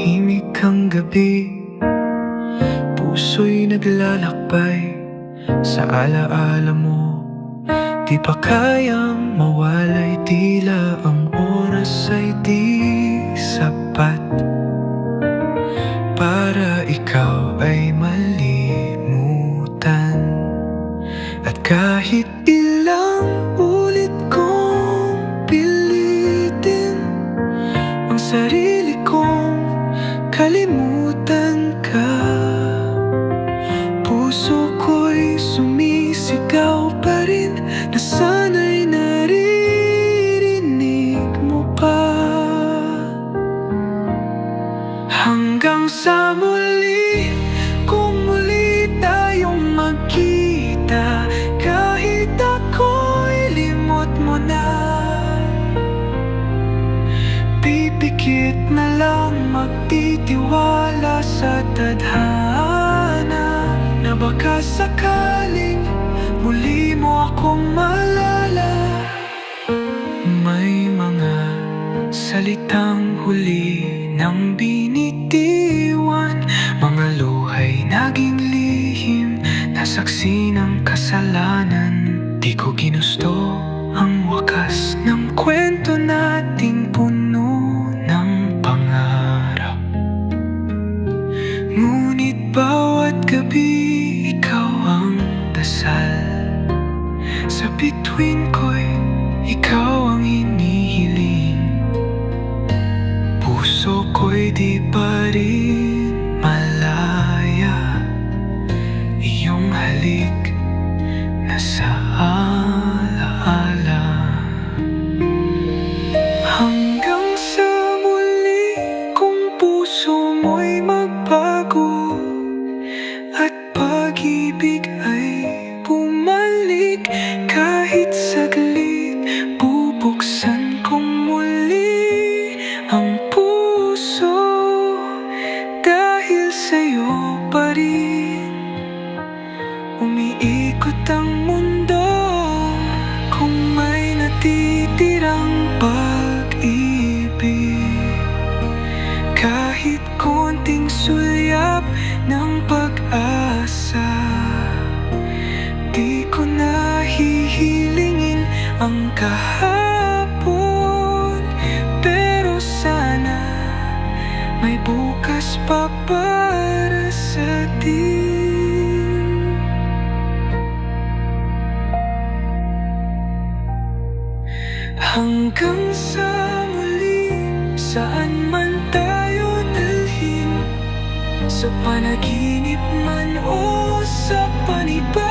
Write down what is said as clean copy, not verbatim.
Tahimik ang gabi, puso'y naglalakbay sa alaala mo. Di pa kayang mawalay, tila ang oras ay di sapat para ikaw ay malimutan. At kahit ilang ulit kong pilitin ang sarili kong kalimutan ka, puso ko'y sumisigaw pa rin na sana'y naririnig mo pa. Hanggang sa muli, kung muli tayong magkita, kahit ako'y limot mo na, pipikit na lang magtitiwala sa tadhana na baka sakaling muli mo akong maalala. May mga salitang huli nang binitiwan, mga luhay naging lihim na saksi ng kasalanan. Di ko ginusto ang wakas ng kwento nating puno ng pangarap. Ngunit bawat gabi ikaw ang dasal, sa bituin ko'y ikaw ang hinihiling. Puso ko'y di pa rin malaya, iyong halik nasa alaala. Hanggang sa muli, kung puso mo'y magbago at pag-ibig ay bumalik, kahit saglit bubuksan kong muli ang puso dahil sa'yo pa rin umiikot ang mundo. Kung may natitirang pag-ibig, kahit konting sulyap ng pag-asa, di ko na hihilingin ang kahapon, pero sana may bukas pa para sa atin. Hanggang sa muli, saan man tayo dalhin, sa panaginip man o sa panibag,